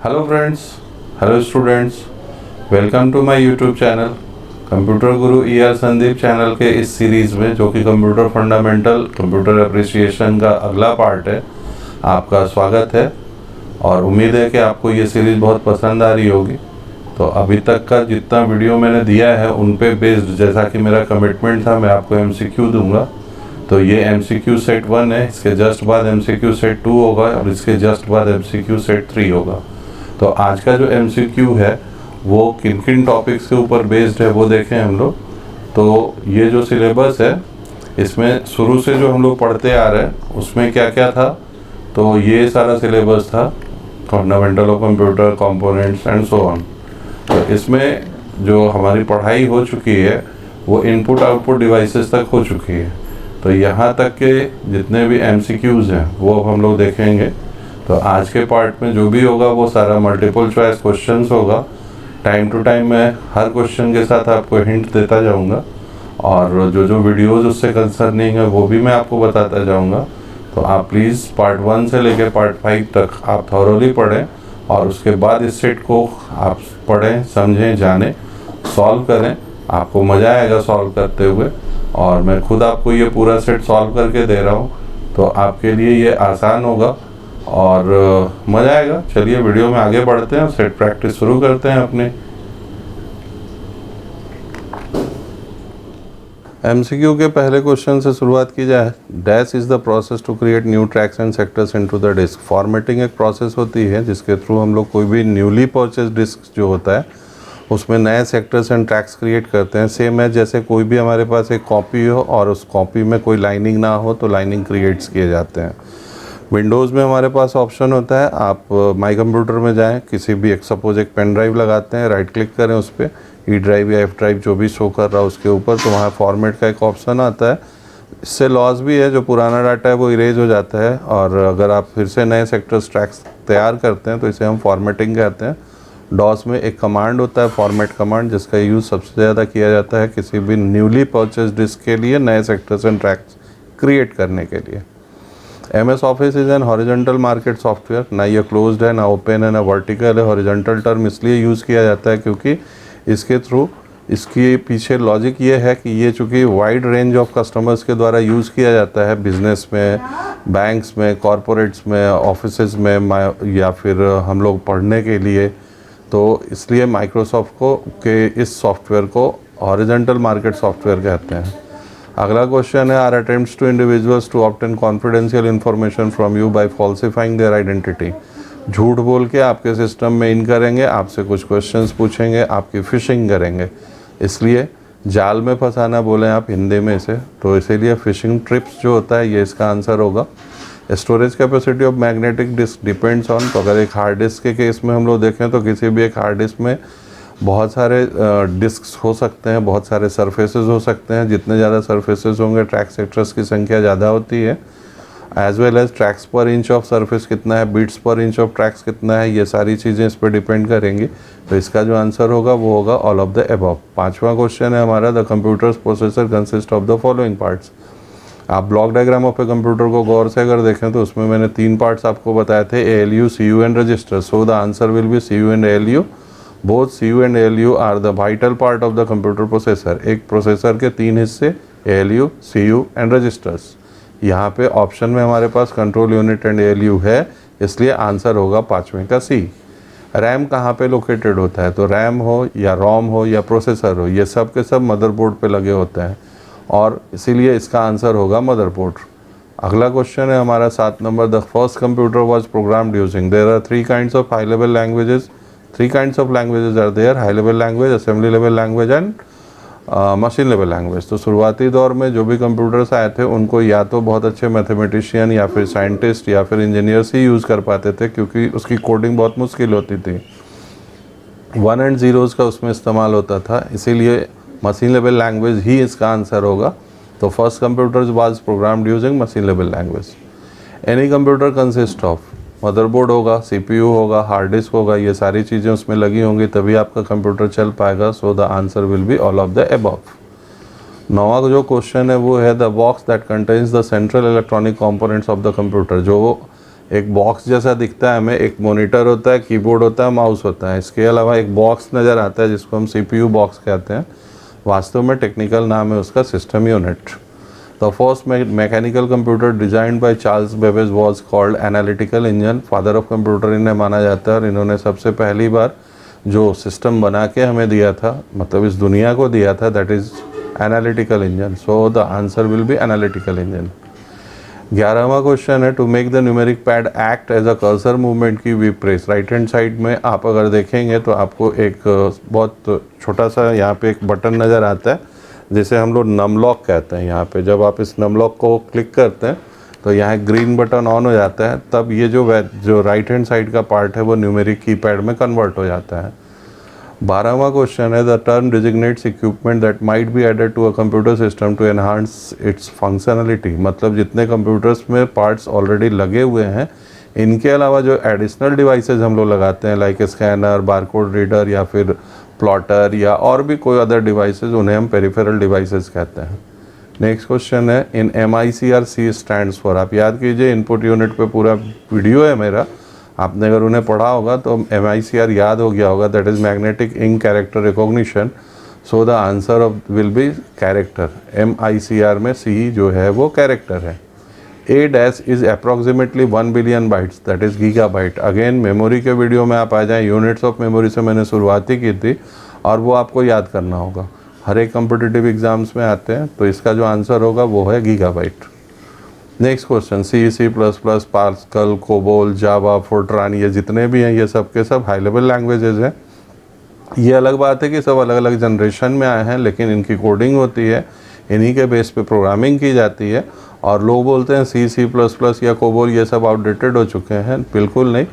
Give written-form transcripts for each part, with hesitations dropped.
Hello friends, hello students, welcome to my YouTube channel computer Guru ER Sandeep channel के इस series में, जो कि कंप्यूटर फंडामेंटल कंप्यूटर अप्रिसिएशन का अगला पार्ट है, आपका स्वागत है। और उम्मीद है कि आपको ये सीरीज़ बहुत पसंद आ रही होगी। तो अभी तक का जितना वीडियो मैंने दिया है उन पे बेस्ड, जैसा कि मेरा कमिटमेंट था, मैं आपको MCQ दूंगा। तो ये MCQ सेट 1 है, इसके जस्ट बाद MCQ सेट 2 होगा और इसके जस्ट बाद MCQ सेट 3 होगा। तो आज का जो MCQ है वो किन किन टॉपिक्स के ऊपर बेस्ड है वो देखें हम लोग। तो ये जो सिलेबस है इसमें शुरू से जो हम लोग पढ़ते आ रहे हैं उसमें क्या क्या था, तो ये सारा सिलेबस था, fundamental of computer, components and so on. तो इसमें जो हमारी पढ़ाई हो चुकी है वो इनपुट आउटपुट डिवाइसेस तक हो चुकी है। तो यहाँ तक के जितने भी MCQs हैं वो हम लोग देखेंगे। तो आज के पार्ट में जो भी होगा वो सारा मल्टीपल चॉइस क्वेश्चंस होगा। टाइम टू टाइम मैं हर क्वेश्चन के साथ आपको हिंट देता जाऊंगा और जो जो वीडियोस उससे कंसर्निंग है वो भी मैं आपको बताता जाऊंगा। तो आप प्लीज़ पार्ट 1 से लेकर पार्ट 5 तक आप थॉरोली पढ़ें और उसके बाद इस सेट को आप पढ़ें, समझें, जानें, सॉल्व करें। आपको मज़ा आएगा सॉल्व करते हुए, और मैं खुद आपको ये पूरा सेट सॉल्व करके दे रहा हूँ, तो आपके लिए ये आसान होगा और मज़ा आएगा। चलिए वीडियो में आगे बढ़ते हैं, सेट प्रैक्टिस शुरू करते हैं अपने। MCQ के पहले क्वेश्चन से शुरुआत की जाए। Dash is the process to create new tracks and sectors into the disk. Formatting एक प्रोसेस होती है जिसके थ्रू हम लोग कोई भी न्यूली परचेज डिस्क जो होता है उसमें नए सेक्टर्स एंड ट्रैक्स क्रिएट करते हैं। सेम है जैसे कोई भी हमारे पास एक कॉपी हो और उस कॉपी में कोई लाइनिंग ना हो तो लाइनिंग क्रिएट्स किए जाते हैं। विंडोज़ में हमारे पास ऑप्शन होता है, आप माई कंप्यूटर में जाएं, किसी भी एक सपोज एक पेन ड्राइव लगाते हैं, राइट क्लिक करें उस पर, E ड्राइव या F ड्राइव जो भी शो कर रहा है उसके ऊपर, तो वहाँ फॉर्मेट का एक ऑप्शन आता है। इससे लॉस भी है, जो पुराना डाटा है वो इरेज हो जाता है, और अगर आप फिर से नए सेक्टर्स ट्रैक्स तैयार करते हैं तो इसे हम फॉर्मेटिंग कहते हैं। डॉस में एक कमांड होता है फॉर्मेट कमांड, जिसका यूज़ सबसे ज़्यादा किया जाता है किसी भी न्यूली परचेज डिस्क के लिए नए सेक्टर्स एंड ट्रैक्स क्रिएट करने के लिए। MS office is an horizontal market software. ना ये क्लोज्ड है, ना ओपन है, ना वर्टिकल है। हॉरिजॉन्टल टर्म इसलिए यूज़ किया जाता है क्योंकि इसके थ्रू, इसके पीछे लॉजिक ये है कि ये चूँकि वाइड रेंज ऑफ कस्टमर्स के द्वारा यूज़ किया जाता है, बिजनेस में, बैंक्स में, कॉरपोरेट्स में, ऑफिसेज में, या फिर हम लोग पढ़ने के लिए, तो इसलिए माइक्रोसॉफ्ट को के इस सॉफ्टवेयर को हॉरिजॉन्टल मार्केट सॉफ्टवेयर कहते हैं। अगला क्वेश्चन है, are attempts to individuals to obtain confidential information from you by falsifying their identity. झूठ बोल के आपके सिस्टम में इन करेंगे, आपसे कुछ क्वेश्चंस पूछेंगे, आपकी फिशिंग करेंगे। इसलिए जाल में फंसाना बोलें आप हिंदी में इसे, तो इसीलिए फिशिंग ट्रिप्स जो होता है ये इसका आंसर होगा। Storage capacity of magnetic disk depends on. तो अगर एक हार्ड डिस्क के केस में हम लोग देखें तो किसी भी एक हार्ड डिस्क में बहुत सारे डिस्क्स हो सकते हैं, बहुत सारे सरफेसेस हो सकते हैं। जितने ज़्यादा सरफेसेस होंगे ट्रैक सेक्टर्स की संख्या ज़्यादा होती है, एज वेल एज ट्रैक्स पर इंच ऑफ सरफेस कितना है, बीट्स पर इंच ऑफ ट्रैक्स कितना है, ये सारी चीज़ें इस पर डिपेंड करेंगी। तो इसका जो आंसर होगा वो होगा ऑल ऑफ द अबव। पांचवा क्वेश्चन है हमारा, the computer's processor consist of the following parts. आप block diagram of a computer को गौर से अगर देखें तो उसमें मैंने 3 पार्ट्स आपको बताए थे, ALU, CU and register. So the answer will be CU and ALU। Both CU and ALU are the vital part of the computer processor. एक प्रोसेसर के 3 हिस्से, ALU, CU एंड रजिस्टर्स। यहाँ पे ऑप्शन में हमारे पास कंट्रोल यूनिट एंड ALU है, इसलिए answer होगा 5वें का C। रैम कहाँ पे लोकेटेड होता है, तो रैम हो या रोम हो या प्रोसेसर हो, ये सब के सब मदरबोर्ड पे लगे होते हैं, और इसीलिए इसका आंसर होगा मदरबोर्ड। अगला क्वेश्चन है हमारा 7 number, the first computer was programmed using. There are 3 kinds of high level languages. 3 kinds of languages are there, high level language, assembly level language and machine level language. तो शुरुआती दौर में जो भी computers आए थे उनको या तो बहुत अच्छे मैथमेटिशियन या फिर साइंटिस्ट या फिर इंजीनियर्स ही यूज़ कर पाते थे, क्योंकि उसकी कोडिंग बहुत मुश्किल होती थी। 1 एंड 0s का उसमें इस्तेमाल होता था, इसीलिए मशीन लेवल लैंग्वेज ही इसका आंसर होगा। तो first computers was programmed using machine level language. Any computer consist of, motherboard होगा, CPU होगा, हार्ड डिस्क होगा, ये सारी चीज़ें उसमें लगी होंगी तभी आपका कंप्यूटर चल पाएगा। So the answer will be all of the above. 9वां जो क्वेश्चन है वो है, the box that contains the central electronic components of the computer. जो एक बॉक्स जैसा दिखता है हमें, एक मॉनिटर होता है, कीबोर्ड होता है, माउस होता है। इसके अलावा एक बॉक्स नज़र आता है जिसको हम CPU बॉक्स कहते हैं, वास्तव में टेक्निकल नाम है उसका system unit. The first mechanical computer designed by Charles Babbage was called analytical engine. Father of computer इन्हें माना जाता है और इन्होंने सबसे पहली बार जो सिस्टम बना के हमें दिया था, मतलब इस दुनिया को दिया था, that is analytical engine. So the answer will be analytical engine. 11वां क्वेश्चन है, to make the numeric pad act as a cursor movement key we press. Right hand side में आप अगर देखेंगे तो आपको एक बहुत छोटा सा यहाँ पे एक बटन नज़र आता है जिसे हम लोग नम लॉक कहते हैं। यहाँ पे जब आप इस नम लॉक को क्लिक करते हैं तो यहाँ ग्रीन बटन ऑन हो जाता है, तब ये जो राइट हैंड साइड का पार्ट है वो न्यूमेरिक कीपैड में कन्वर्ट हो जाता है। 12वां क्वेश्चन है, the term designates equipment that might be added to a computer system to enhance its functionality. मतलब जितने कंप्यूटर्स में पार्ट्स ऑलरेडी लगे हुए हैं, इनके अलावा जो एडिशनल डिवाइसेस हम लोग लगाते हैं लाइक स्कैनर, बारकोड रीडर या फिर प्लॉटर या और भी कोई अदर डिवाइसेस, उन्हें हम पेरिफेरल डिवाइसेस कहते हैं। नेक्स्ट क्वेश्चन है, इन MICR C स्टैंड्स फॉर। आप याद कीजिए, इनपुट यूनिट पे पूरा वीडियो है मेरा, आपने अगर उन्हें पढ़ा होगा तो MICR याद हो गया होगा, that is magnetic ink character recognition. So the answer of will be character. MICR में C जो है वो कैरेक्टर है। A dash is approximately 1 billion bytes, that is gigabyte. Again memory के वीडियो में आप आ जाएँ, यूनिट्स ऑफ मेमोरी से मैंने शुरुआत ही की थी और वो आपको याद करना होगा, हर एक कॉम्पिटिटिव एग्जाम्स में आते हैं। तो इसका जो आंसर होगा वो है gigabyte. Next question, C++, Pascal, COBOL, Java, Fortran, ये जितने भी हैं ये सब के सब हाई लेवल लैंग्वेजेस हैं। ये अलग बात है कि सब अलग अलग जनरेशन में आए हैं, लेकिन इनकी कोडिंग होती है, इन्हीं के बेस पे प्रोग्रामिंग की जाती है। और लोग बोलते हैं C++ या कोबोल ये सब आउटडेटेड हो चुके हैं, बिल्कुल नहीं।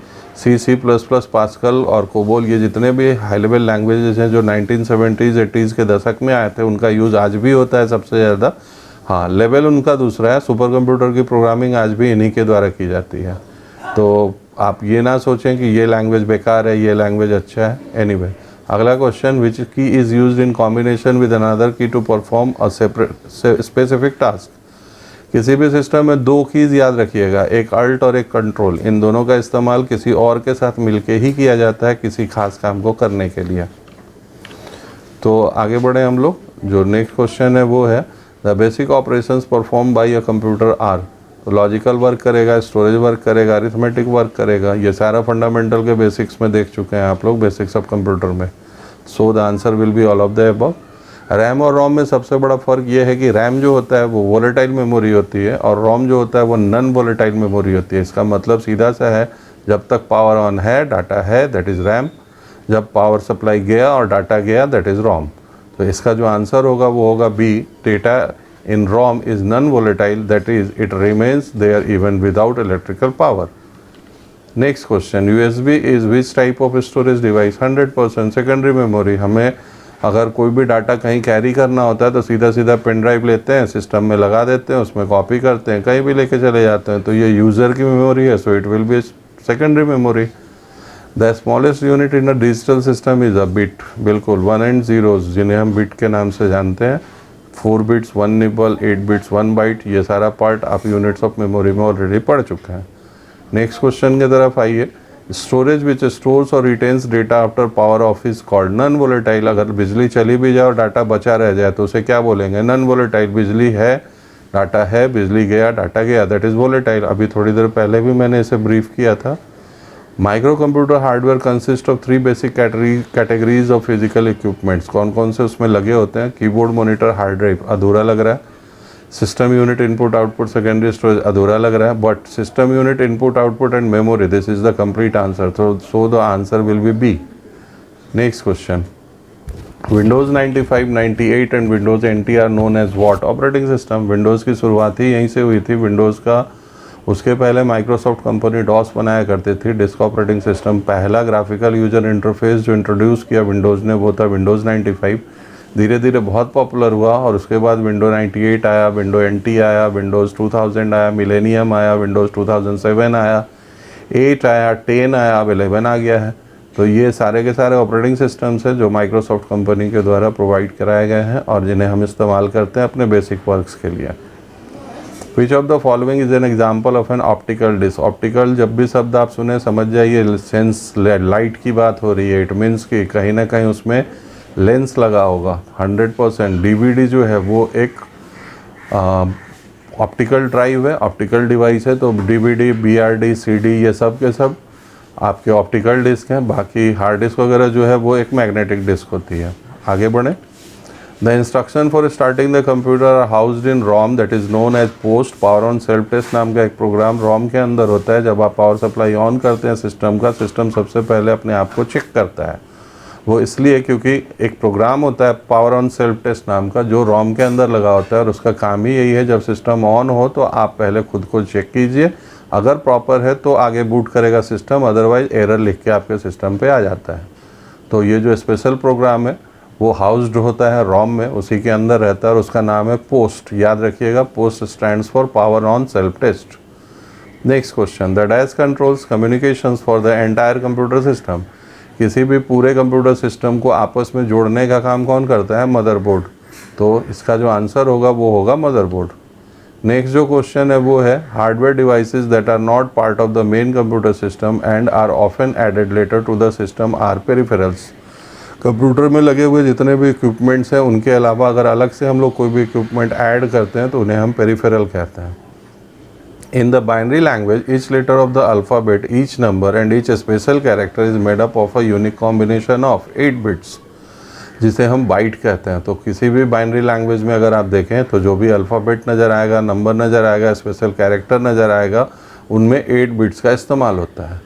C++, पास्कल और कोबोल ये जितने भी हाई लेवल लैंग्वेजेस हैं जो 1970s 80s के दशक में आए थे, उनका यूज़ आज भी होता है सबसे ज़्यादा। हाँ, लेवल उनका दूसरा है। सुपर कंप्यूटर की प्रोग्रामिंग आज भी इन्हीं के द्वारा की जाती है। तो आप ये ना सोचें कि ये लैंग्वेज बेकार है, ये लैंग्वेज अच्छा है। एनीवे, अगला question, which key is used in combination with another key to perform a specific task. किसी भी सिस्टम में दो कीज़ याद रखिएगा, एक अल्ट और एक कंट्रोल। इन दोनों का इस्तेमाल किसी और के साथ मिलके ही किया जाता है किसी खास काम को करने के लिए। तो आगे बढ़े हम लोग। जो नेक्स्ट क्वेश्चन है वो है, the basic operations perform by a computer are. तो लॉजिकल वर्क करेगा, स्टोरेज वर्क करेगा, अरिथमेटिक वर्क करेगा। ये सारा फंडामेंटल के बेसिक्स में देख चुके हैं आप लोग, बेसिक्स ऑफ कंप्यूटर में। सो the answer will be all of the above. RAM और रोम में सबसे बड़ा फ़र्क ये है कि रैम जो होता है वो वोलेटाइल मेमोरी होती है और रोम जो होता है वो नॉन वोलेटाइल मेमोरी होती है। इसका मतलब सीधा सा है, जब तक पावर ऑन है, डाटा है, दैट इज़ रैम। जब पावर सप्लाई गया और डाटा गया, दैट इज़ रोम। तो इसका जो आंसर होगा वो होगा B, data in ROM is non volatile, that is it remains there even without electrical power. Next question, USB is which type of storage device. 100% secondary memory. हमें अगर कोई भी डाटा कहीं कैरी करना होता है तो सीधा सीधा पेन ड्राइव लेते हैं, सिस्टम में लगा देते हैं, उसमें कॉपी करते हैं, कहीं भी लेके चले जाते हैं। तो ये यूज़र की मेमोरी है, so it will be secondary memory. The smallest unit in a digital system is a bit. बिल्कुल, 1 and 0s जिन्हें हम बिट के नाम से जानते हैं। 4 बिट्स 1 निबल, 8 बिट्स 1 बाइट, ये सारा पार्ट आप यूनिट्स ऑफ मेमोरी में ऑलरेडी पढ़ चुके हैं। नेक्स्ट क्वेश्चन की तरफ आइए। स्टोरेज विच स्टोर्स और retains data after power of is called non volatile. अगर बिजली चली भी जाए और डाटा बचा रह जाए तो उसे क्या बोलेंगे, नॉन वोलेटाइल। बिजली है, डाटा है, बिजली गया, डाटा गया, दैट इज़ वोलेटाइल। अभी थोड़ी देर पहले भी मैंने इसे ब्रीफ किया था। Micro computer hardware consist of 3 basic categories of physical equipments. कौन कौन से उसमें लगे होते हैं, कीबोर्ड, मॉनिटर, हार्ड ड्राइव, अधूरा लग रहा है। System unit, input output, secondary storage, अधूरा लग रहा है। But system unit, input output and memory, this is the complete answer. So the answer will be B. Next question, Windows 95, 98 and Windows NT are known as what operating system. Windows की शुरुआत ही यहीं से हुई थी। Windows का उसके पहले Microsoft company DOS बनाया करती थी, डिस्क ऑपरेटिंग सिस्टम। पहला ग्राफिकल यूजर इंटरफेस जो इंट्रोड्यूस किया विंडोज़ ने वो था विंडोज़ 95। धीरे धीरे बहुत पॉपुलर हुआ और उसके बाद विंडो 98 आया, विंडो NT आया, विंडोज़ 2000 आया, मिलेनियम आया, विंडोज़ 2007 आया, 8 आया, 10 आया, अब 11 आ गया है। तो ये सारे के सारे ऑपरेटिंग सिस्टम्स हैं जो माइक्रोसॉफ्ट कंपनी के द्वारा प्रोवाइड कराए गए हैं और जिन्हें हम इस्तेमाल करते हैं अपने बेसिक वर्क्स के लिए। Which of the following is an example of an optical disk. Optical जब भी शब्द आप सुने समझ जाइए सेंस लाइट की बात हो रही है। इट मीन्स कि कहीं ना कहीं उसमें लेंस लगा होगा 100%। डीवीडी जो है वो एक ऑप्टिकल ड्राइव है, ऑप्टिकल डिवाइस है। तो डीवीडी, बीआरडी, सीडी ये सब के सब आपके ऑप्टिकल डिस्क हैं। बाकी हार्ड डिस्क वगैरह जो है वो एक मैग्नेटिक डिस्क होती है। आगे बढ़ें। The instruction for starting the computer are housed in ROM that is known as post power on self test नाम का एक प्रोग्राम रोम के अंदर होता है। जब आप पावर सप्लाई ऑन करते हैं सिस्टम का, सिस्टम सबसे पहले अपने आप को चेक करता है। वो इसलिए क्योंकि एक प्रोग्राम होता है पावर ऑन सेल्फ टेस्ट नाम का जो रोम के अंदर लगा होता है, और उसका काम ही यही है जब सिस्टम ऑन हो तो आप पहले खुद को चेक कीजिए। अगर प्रॉपर है तो आगे बूट करेगा सिस्टम, अदरवाइज एरर लिख के आपके सिस्टम पे आ जाता है। तो ये जो स्पेशल प्रोग्राम है वो हाउस्ड होता है रोम में, उसी के अंदर रहता है और उसका नाम है पोस्ट। याद रखिएगा, post stands for power on self test. Next question, the dash controls communications for the entire computer system. किसी भी पूरे कंप्यूटर सिस्टम को आपस में जोड़ने का काम कौन करता है? मदरबोर्ड। तो इसका जो आंसर होगा वो होगा मदरबोर्ड। नेक्स्ट जो क्वेश्चन है वो है hardware devices that are not part of the main computer system and are often added later to the system are peripherals. Computer में लगे हुए जितने भी इक्विपमेंट्स हैं उनके अलावा अगर अलग से हम लोग कोई भी इक्विपमेंट ऐड करते हैं तो उन्हें हम पेरिफेरल कहते हैं। In the binary language, each letter of the alphabet, each number and each special character is made up of a unique combination of 8 bits, जिसे हम बाइट कहते हैं। तो किसी भी बाइनरी लैंग्वेज में अगर आप देखें तो जो भी अल्फ़ाबेट नज़र आएगा, नंबर नज़र आएगा, स्पेशल कैरेक्टर नज़र आएगा, उनमें 8 बिट्स का इस्तेमाल होता है।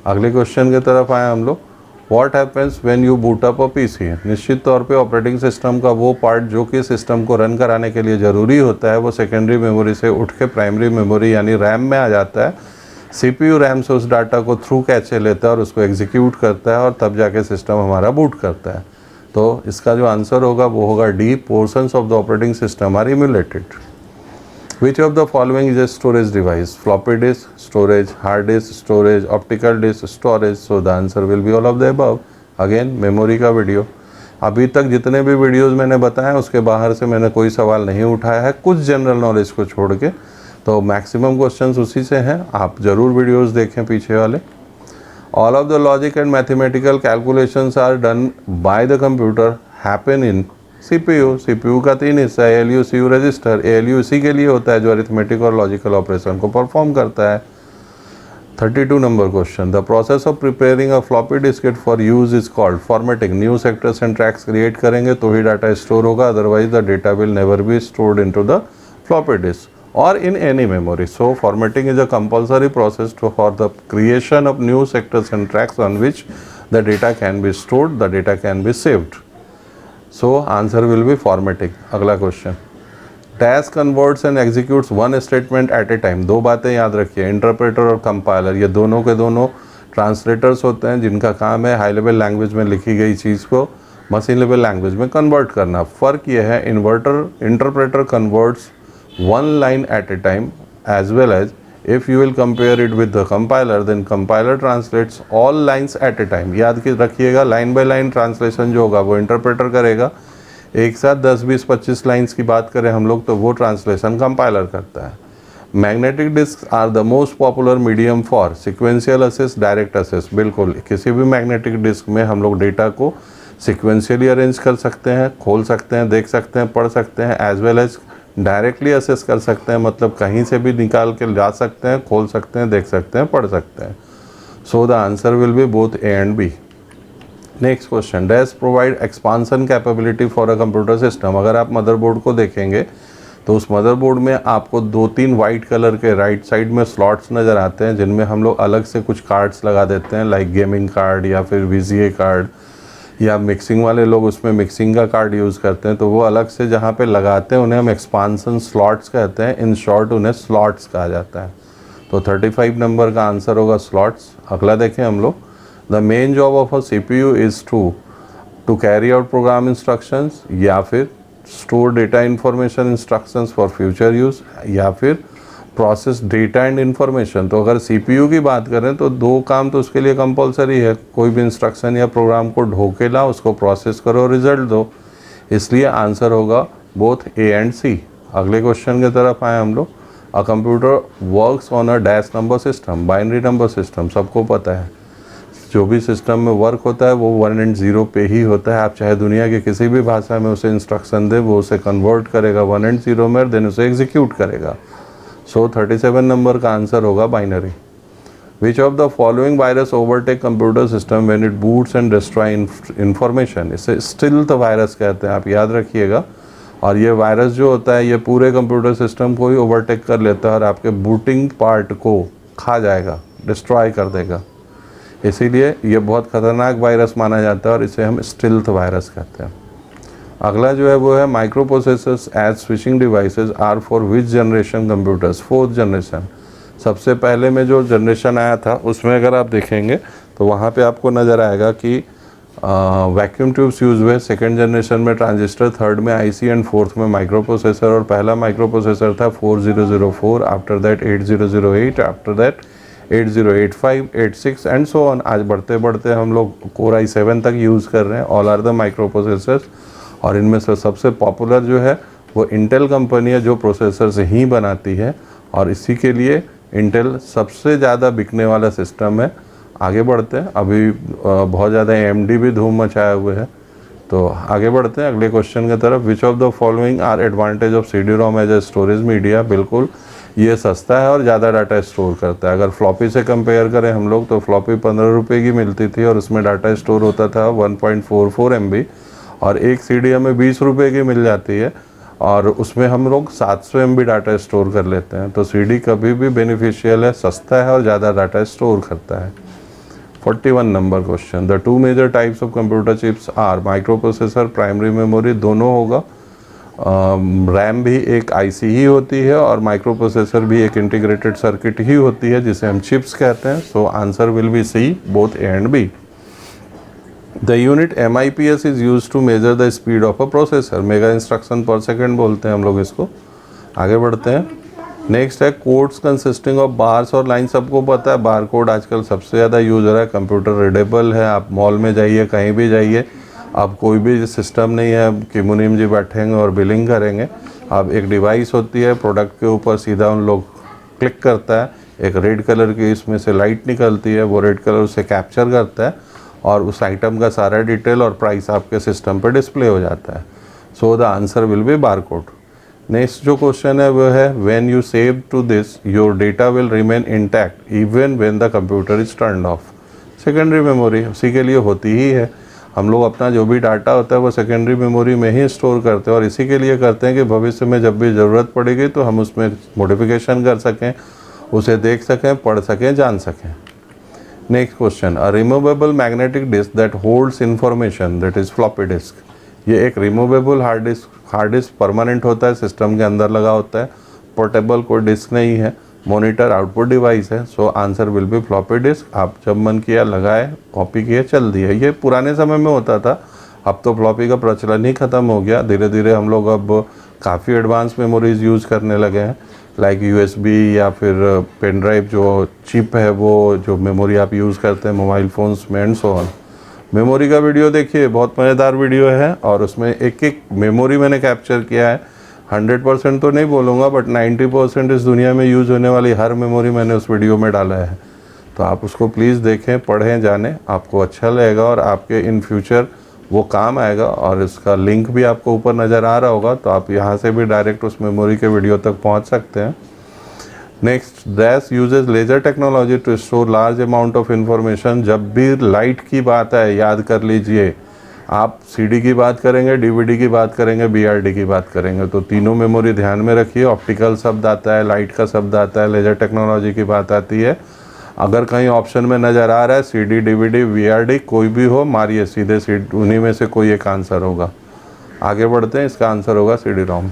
अगले क्वेश्चन की तरफ आए हम लोग। What happens when you boot up a PC. निश्चित तौर पे ऑपरेटिंग सिस्टम का वो पार्ट जो कि सिस्टम को रन कराने के लिए ज़रूरी होता है वो सेकेंडरी मेमोरी से उठ के प्राइमरी मेमोरी यानी रैम में आ जाता है। सीपीयू रैम से उस डाटा को थ्रू कैचे लेता है और उसको एग्जीक्यूट करता है और तब जाके सिस्टम हमारा बूट करता है। तो इसका जो आंसर होगा वो होगा D, portions of the operating system are emulated. Which of the following is a storage device? Floppy disk, storage, hard disk, storage, optical disk, storage. So the answer will be all of the above. Again, memory का video. अभी तक जितने भी videos मैंने बताए उसके बाहर से मैंने कोई सवाल नहीं उठाया है, कुछ जनरल नॉलेज को छोड़ के। तो मैक्सिमम क्वेश्चंस उसी से हैं, आप ज़रूर वीडियोस देखें पीछे वाले। All of the logic and mathematical calculations are done by the computer happen in CPU का 3 हिस्सा है, ALU, CU रजिस्टर। ALU इसी के लिए होता है जो अरिथमेटिक और लॉजिकल ऑपरेशन को परफॉर्म करता है। 32 number question, the process of preparing a floppy Diskit for use is called formatting. New sectors and tracks create करेंगे तो ही डाटा स्टोर होगा, otherwise the data will never be stored into the floppy disk और in any memory. So formatting is a compulsory process for the creation of new sectors and tracks on which the data can be stored, the data can be saved. So answer will be formatting. अगला question, dash converts and executes one statement at A time. दो बातें याद रखिए, interpreter और compiler, ये दोनों के दोनों ट्रांसलेटर्स होते हैं जिनका काम है हाई लेवल लैंग्वेज में लिखी गई चीज़ को मशीन लेवल लैंग्वेज में कन्वर्ट करना। फ़र्क ये है, interpreter converts one line at a time, as well as if you will compare it with the compiler, then compiler translates all lines at a time. याद रखिएगा, लाइन बाय लाइन ट्रांसलेशन जो होगा वो interpreter करेगा। एक साथ 10, 20, 25 lines की बात करें हम लोग तो वो ट्रांसलेशन कंपाइलर करता है। Magnetic disk are the most popular medium for sequential access, direct access. बिल्कुल, किसी भी मैग्नेटिक डिस्क में हम लोग डेटा को सिक्वेंशियली अरेंज कर सकते हैं, खोल सकते हैं, देख सकते हैं, पढ़ सकते हैं, as well as directly access कर सकते हैं, मतलब कहीं से भी निकाल के जा सकते हैं, खोल सकते हैं, देख सकते हैं, पढ़ सकते हैं। So the answer will be both A and B. Next question, dash provide expansion capability for a computer system. अगर आप मदरबोर्ड को देखेंगे तो उस मदरबोर्ड में आपको 2-3 वाइट कलर के राइट साइड में स्लॉट्स नज़र आते हैं जिनमें हम लोग अलग से कुछ कार्ड्स लगा देते हैं, लाइक गेमिंग कार्ड या फिर VGA कार्ड, या मिक्सिंग वाले लोग उसमें मिक्सिंग का कार्ड यूज़ करते हैं। तो वो अलग से जहाँ पे लगाते हैं उन्हें हम एक्सपांसन स्लॉट्स कहते हैं। इन शॉर्ट उन्हें स्लॉट्स कहा जाता है। तो 35 नंबर का आंसर होगा स्लॉट्स। अगला देखें हम लोग, the main job of a CPU is to carry out program instructions, या फिर store data information instructions for future use, या फिर प्रोसेस डेटा एंड इन्फॉर्मेशन। तो अगर CPU की बात करें तो 2 काम तो उसके लिए कंपलसरी है, कोई भी इंस्ट्रक्शन या प्रोग्राम को ढो के ला, उसको प्रोसेस करो, रिजल्ट दो। इसलिए आंसर होगा बोथ A एंड C। अगले क्वेश्चन की तरफ आए हम लोग, a computer works on a dash number system, binary number system, सबको पता है जो भी सिस्टम में वर्क होता है वो 1 and 0 पे ही होता है। आप चाहे दुनिया के किसी भी भाषा में उसे इंस्ट्रक्शन दे, वो उसे कन्वर्ट करेगा 1 and 0 में, देन उसे एग्जीक्यूट करेगा। सो 37 नंबर का आंसर होगा binary. Which of the following virus overtake computer system when it boots and destroy information? इसे स्टिल्थ वायरस कहते हैं, आप याद रखिएगा। और ये वायरस जो होता है ये पूरे कंप्यूटर सिस्टम को ही ओवरटेक कर लेता है और आपके बूटिंग पार्ट को खा जाएगा, डिस्ट्रॉय कर देगा। इसीलिए ये बहुत ख़तरनाक वायरस माना जाता है और इसे हम स्टिल्थ वायरस कहते हैं। अगला जो है वो है microprocessors as switching devices are for which generation computers? 4th generation. सबसे पहले में जो जनरेशन आया था उसमें अगर आप देखेंगे तो वहाँ पे आपको नज़र आएगा कि वैक्यूम ट्यूब्स यूज हुए। 2nd जनरेशन में ट्रांजिस्टर, 3rd में आईसी एंड 4th में माइक्रो प्रोसेसर। और पहला माइक्रो प्रोसेसर था 4004, after that 8008, after that 8085, 86 and so on. आज बढ़ते बढ़ते हम लोग कोर i7 तक यूज़ कर रहे हैं। All are the microprocessors. और इनमें से सबसे पॉपुलर जो है वो इंटेल कंपनी है जो प्रोसेसर्स ही बनाती है और इसी के लिए इंटेल सबसे ज़्यादा बिकने वाला सिस्टम है। आगे बढ़ते हैं, अभी बहुत ज़्यादा AMD भी धूम मचाए हुए है। तो आगे बढ़ते हैं अगले क्वेश्चन की तरफ। Which of the following are advantage of CD-ROM as a storage media? बिल्कुल, ये सस्ता है और ज़्यादा डाटा स्टोर करता है। अगर फ्लॉपी से कंपेयर करें हम लोग तो फ्लॉपी 15 रुपये की मिलती थी और उसमें डाटा स्टोर होता था 1.44 MB, और एक CD हमें 20 रुपये की मिल जाती है और उसमें हम लोग 700 MB डाटा स्टोर कर लेते हैं। तो CD कभी भी बेनिफिशियल है, सस्ता है और ज़्यादा डाटा स्टोर करता है। 41 number question. The 2 major types of computer chips are? Microprocessor, primary memory, दोनों होगा। रैम भी एक IC ही होती है और माइक्रो प्रोसेसर भी एक इंटीग्रेटेड सर्किट ही होती है जिसे हम चिप्स कहते हैं। So answer will be C, both A and B। The unit MIPS is use to measure the speed of a processor? Mega instruction per second बोलते हैं हम लोग इसको। आगे बढ़ते हैं। नेक्स्ट है कोड्स कंसिस्टिंग ऑफ बार्स और लाइन। सबको पता है बार कोड आजकल सबसे ज़्यादा यूज हो रहा है, कंप्यूटर रीडेबल है। आप मॉल में जाइए, कहीं भी जाइए, अब कोई भी सिस्टम नहीं है कि मुनीम जी बैठेंगे और बिलिंग करेंगे। अब एक डिवाइस होती है, प्रोडक्ट के ऊपर सीधा उन लोग क्लिक करता है, एक रेड कलर की इसमें से लाइट निकलती है, वो रेड कलर उसे कैप्चर करता है और उस आइटम का सारा डिटेल और प्राइस आपके सिस्टम पर डिस्प्ले हो जाता है। So the answer will be bar code. Next जो क्वेश्चन है वो है when you save to this your data will remain intact even when the computer is turned off? Secondary memory उसी के लिए होती ही है। हम लोग अपना जो भी डाटा होता है वो सेकेंडरी मेमोरी में ही स्टोर करते हैं और इसी के लिए करते हैं कि भविष्य में जब भी ज़रूरत पड़ेगी तो हम उसमें मॉडिफिकेशन कर सकें, उसे देख सकें, पढ़ सकें, जान सकें। Next question. A removable magnetic disk that holds information that is floppy disk. ये एक रिमूवेबल हार्ड डिस्क परमानेंट होता है, सिस्टम के अंदर लगा होता है, पोर्टेबल कोई डिस्क नहीं है, मॉनिटर आउटपुट डिवाइस है। सो answer will B floppy disk. आप जब मन किया लगाए, कॉपी किए, चल दिए। ये पुराने समय में होता था, अब तो फ्लॉपी का प्रचलन ही ख़त्म हो गया। धीरे धीरे हम लोग अब काफ़ी एडवांस मेमोरीज यूज़ करने लगे हैं, लाइक USB या फिर पेन ड्राइव जो चिप है, वो जो मेमोरी आप यूज़ करते हैं मोबाइल फ़ोन्स में एंड सो ऑन। मेमोरी का वीडियो देखिए, बहुत मज़ेदार वीडियो है और उसमें एक एक मेमोरी मैंने कैप्चर किया है। 100% तो नहीं बोलूँगा बट 90% इस दुनिया में यूज़ होने वाली हर मेमोरी मैंने उस वीडियो में डाला है। तो आप उसको प्लीज़ देखें, पढ़ें, जानें, आपको अच्छा लगेगा और आपके इन फ्यूचर वो काम आएगा। और इसका लिंक भी आपको ऊपर नज़र आ रहा होगा, तो आप यहाँ से भी डायरेक्ट उस मेमोरी के वीडियो तक पहुँच सकते हैं। Next, dash uses laser technology to store large amount of information. जब भी लाइट की बात है, याद कर लीजिए, आप CD की बात करेंगे, DVD की बात करेंगे, BRD की बात करेंगे, तो तीनों मेमोरी ध्यान में रखिए। ऑप्टिकल शब्द आता है, लाइट का शब्द आता है, लेज़र टेक्नोलॉजी की बात आती है। अगर कहीं ऑप्शन में नज़र आ रहा है CD, DVD, BRD, कोई भी हो, मारिए सीधे, उन्हीं में से कोई एक आंसर होगा। आगे बढ़ते हैं, इसका आंसर होगा CD-ROM।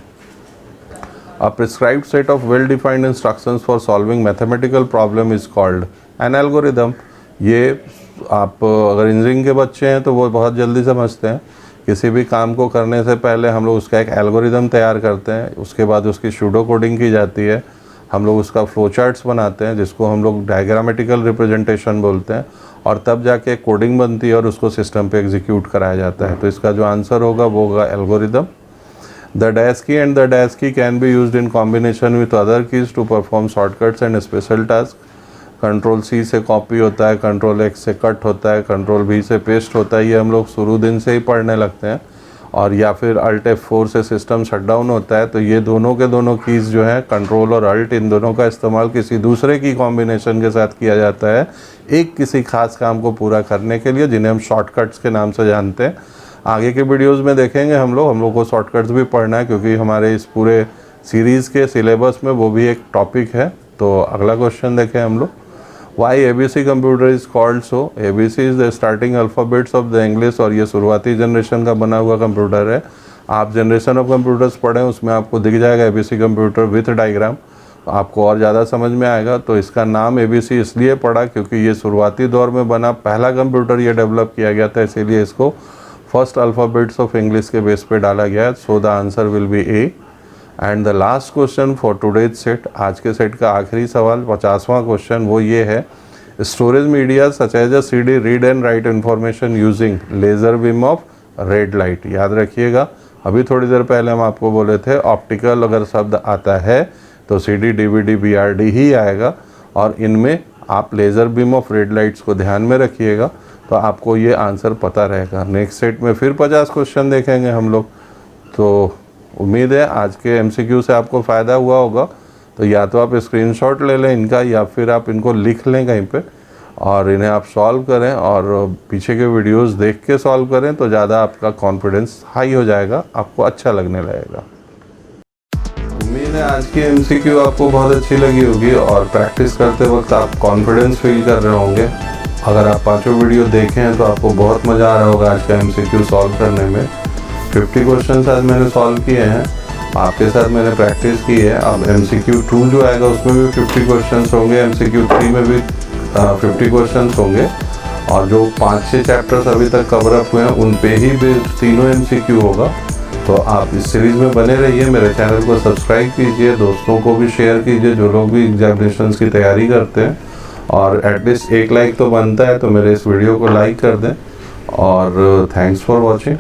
A prescribed set of well-defined instructions for solving mathematical problem is called an algorithm। ये आप अगर इंजीनियरिंग के बच्चे हैं तो वो बहुत जल्दी समझते हैं। किसी भी काम को करने से पहले हम लोग उसका एक एल्गोरिदम तैयार करते हैं, उसके बाद उसकी सूडो कोडिंग की जाती है, हम लोग उसका फ्लो चार्ट्स बनाते हैं जिसको हम लोग डायग्रामेटिकल रिप्रेजेंटेशन बोलते हैं, और तब जाके कोडिंग बनती है और उसको सिस्टम पे एग्जीक्यूट कराया जाता है। तो इसका जो आंसर होगा वो होगा algorithm. The dash key and the dash key can be used in combination with other keys to perform shortcuts and special task. Control C से कॉपी होता है, कंट्रोल एक्स से कट होता है, कंट्रोल वी से पेस्ट होता है, ये हम लोग शुरू दिन से ही पढ़ने लगते हैं। और या फिर अल्ट F4 से सिस्टम शटडाउन होता है। तो ये दोनों के दोनों कीज़ जो हैं, कंट्रोल और अल्ट, इन दोनों का इस्तेमाल किसी दूसरे की कॉम्बिनेशन के साथ किया जाता है एक किसी खास काम को पूरा करने के लिए, जिन्हें हम शॉर्टकट्स के नाम से जानते हैं। आगे के वीडियोस में देखेंगे हम लोग को शॉर्टकट्स भी पढ़ना है, क्योंकि हमारे इस पूरे सीरीज़ के सिलेबस में वो भी एक टॉपिक है। तो अगला क्वेश्चन देखें हम लोग, why ABC computer is called so. ABC is the starting alphabets of the English, और ये शुरुआती जनरेशन का बना हुआ कंप्यूटर है। आप जनरेशन ऑफ कंप्यूटर्स पढ़ें, उसमें आपको दिख जाएगा ABC कंप्यूटर विथ डायग्राम, आपको और ज़्यादा समझ में आएगा। तो इसका नाम ABC इसलिए पड़ा क्योंकि ये शुरुआती दौर में बना पहला कंप्यूटर ये डेवलप किया गया था, इसीलिए इसको फर्स्ट अल्फ़ाबेट्स ऑफ इंग्लिश के बेस पे डाला गया है। So the answer will B A. And the last question for today's set, आज के सेट का आखिरी सवाल 50वां क्वेश्चन, वो ये है, storage media such as a CD read and write information using laser beam of red light. याद रखिएगा, अभी थोड़ी देर पहले हम आपको बोले थे ऑप्टिकल अगर शब्द आता है तो CD DVD BRD ही आएगा, और इनमें आप laser beam of red lights को ध्यान में रखिएगा, तो आपको ये आंसर पता रहेगा। नेक्स्ट सेट में फिर 50 क्वेश्चन देखेंगे हम लोग। तो उम्मीद है आज के MCQ से आपको फ़ायदा हुआ होगा। तो या तो आप स्क्रीनशॉट ले लें इनका, या फिर आप इनको लिख लें कहीं पे और इन्हें आप सॉल्व करें, और पीछे के वीडियोस देख के सॉल्व करें, तो ज़्यादा आपका कॉन्फिडेंस हाई हो जाएगा, आपको अच्छा लगने लगेगा। उम्मीद है आज की MCQ आपको बहुत अच्छी लगी होगी, और प्रैक्टिस करते वक्त आप कॉन्फिडेंस फील कर रहे होंगे। अगर आप पाँचों वीडियो देखें हैं तो आपको बहुत मज़ा आ रहा होगा आज का MCQ सॉल्व करने में। 50 क्वेश्चन आज मैंने सॉल्व किए हैं, आपके साथ मैंने प्रैक्टिस की है। अब MCQ 2 जो आएगा उसमें भी 50 क्वेश्चन होंगे, MCQ 3 में भी 50 क्वेश्चन होंगे, और जो 5-6 चैप्टर्स अभी तक कवर अप हुए हैं उन पे ही भी तीनों MCQ होगा। तो आप इस सीरीज़ में बने रहिए, मेरे चैनल को सब्सक्राइब कीजिए, दोस्तों को भी शेयर कीजिए जो लोग भी एग्जामिनेशंस की तैयारी करते हैं, और एटलीस्ट एक लाइक तो बनता है, तो मेरे इस वीडियो को लाइक कर दें। और थैंक्स फॉर वॉचिंग।